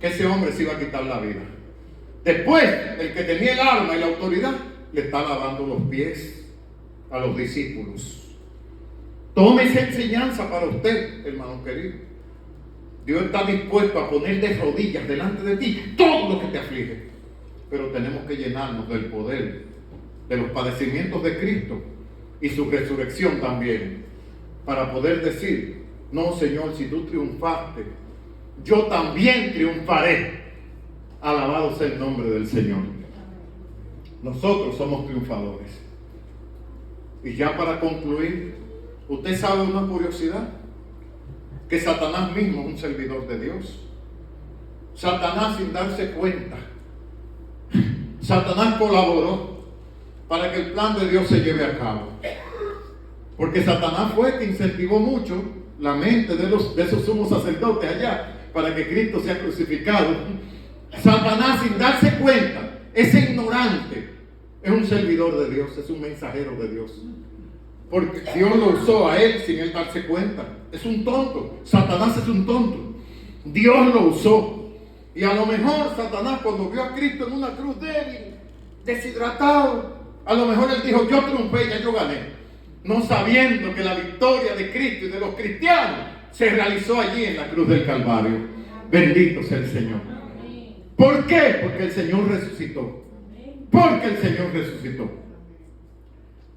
Que ese hombre se iba a quitar la vida. Después, el que tenía el arma y la autoridad le está lavando los pies a los discípulos. Tome esa enseñanza para usted, hermano querido. Dios está dispuesto a poner de rodillas delante de ti todo lo que te aflige. Pero tenemos que llenarnos del poder, de los padecimientos de Cristo y su resurrección también, para poder decir, no, Señor, si tú triunfaste, yo también triunfaré. Alabado sea el nombre del Señor. Nosotros somos triunfadores. Y ya para concluir, usted sabe una curiosidad, que Satanás mismo es un servidor de Dios. Satanás, sin darse cuenta, Satanás colaboró para que el plan de Dios se lleve a cabo. Porque Satanás fue el que incentivó mucho la mente de esos sumos sacerdotes allá para que Cristo sea crucificado. Satanás, sin darse cuenta, ese ignorante es un servidor de Dios, es un mensajero de Dios. Porque Dios lo usó a él sin él darse cuenta. Es un tonto. Satanás es un tonto. Dios lo usó. Y a lo mejor Satanás, cuando vio a Cristo en una cruz débil, deshidratado, a lo mejor él dijo, yo triunfé, ya yo gané. No sabiendo que la victoria de Cristo y de los cristianos se realizó allí en la cruz del Calvario. Bendito sea el Señor. ¿Por qué? Porque el Señor resucitó. Porque el Señor resucitó.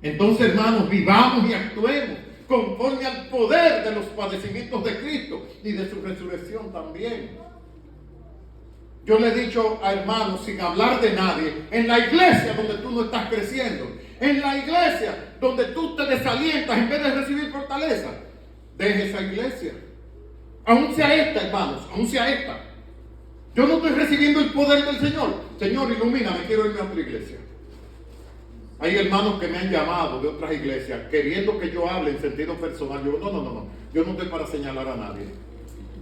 Entonces, hermanos, vivamos y actuemos conforme al poder de los padecimientos de Cristo y de su resurrección también. Yo le he dicho a hermanos, sin hablar de nadie, en la iglesia donde tú no estás creciendo, en la iglesia donde tú te desalientas en vez de recibir fortaleza, deje esa iglesia. Aún sea esta, hermanos, aún sea esta. Yo no estoy recibiendo el poder del Señor. Señor, ilumíname, quiero irme a otra iglesia. Hay hermanos que me han llamado de otras iglesias queriendo que yo hable en sentido personal. Yo, no. Yo no estoy para señalar a nadie.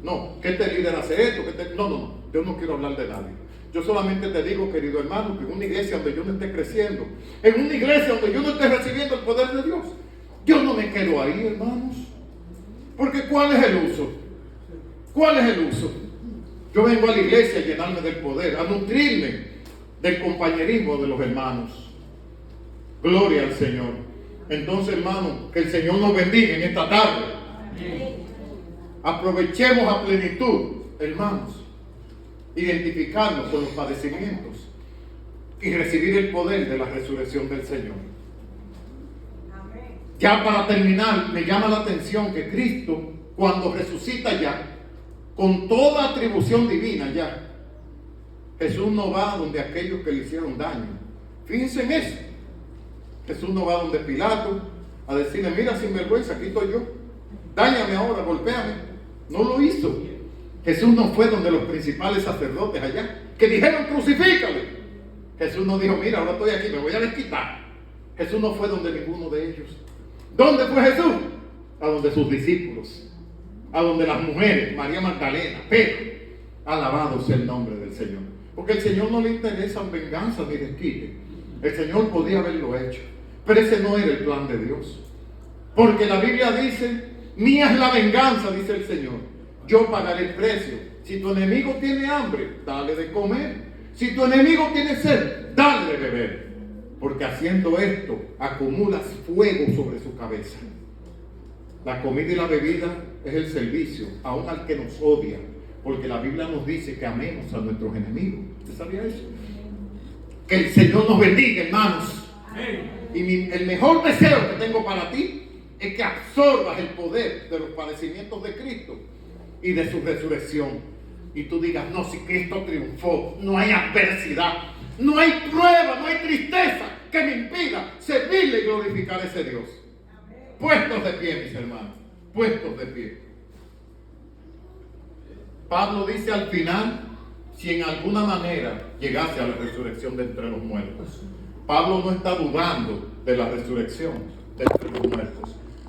No, que este líder hace esto, no. Yo no quiero hablar de nadie. Yo solamente te digo, querido hermano, que en una iglesia donde yo no esté creciendo, en una iglesia donde yo no esté recibiendo el poder de Dios, yo no me quedo ahí, hermanos. Porque ¿cuál es el uso? ¿Cuál es el uso? Yo vengo a la iglesia a llenarme del poder, a nutrirme del compañerismo de los hermanos. Gloria al Señor. Entonces, hermano, que el Señor nos bendiga en esta tarde. Aprovechemos a plenitud, hermanos, identificarnos con los padecimientos y recibir el poder de la resurrección del Señor. Ya para terminar, me llama la atención que Cristo, cuando resucita ya, con toda atribución divina ya, Jesús no va donde aquellos que le hicieron daño. Fíjense en eso. Jesús no va donde Pilato a decirle, mira, sinvergüenza, aquí estoy yo, dáñame ahora, golpéame. No lo hizo. Jesús no fue donde los principales sacerdotes allá, que dijeron, crucifícale. Jesús no dijo, mira, ahora estoy aquí, me voy a desquitar. Jesús no fue donde ninguno de ellos. ¿Dónde fue Jesús? A donde sus discípulos, a donde las mujeres, María Magdalena, Pedro. Alabado sea el nombre del Señor. Porque al Señor no le interesan venganzas ni desquite. El Señor podía haberlo hecho, pero ese no era el plan de Dios. Porque la Biblia dice, mía es la venganza, dice el Señor. Yo pagaré el precio. Si tu enemigo tiene hambre, dale de comer. Si tu enemigo tiene sed, dale de beber. Porque haciendo esto, acumulas fuego sobre su cabeza. La comida y la bebida es el servicio, aun al que nos odia. Porque la Biblia nos dice que amemos a nuestros enemigos. ¿Usted sabía eso? Que el Señor nos bendiga, hermanos. Y el mejor deseo que tengo para ti es que absorbas el poder de los padecimientos de Cristo y de su resurrección. Y tú digas, no, si Cristo triunfó, no hay adversidad, no hay prueba, no hay tristeza que me impida servirle y glorificar a ese Dios. Puestos de pie, mis hermanos, puestos de pie. Pablo dice al final, si en alguna manera llegase a la resurrección de entre los muertos. Pablo no está dudando de la resurrección de entre los muertos.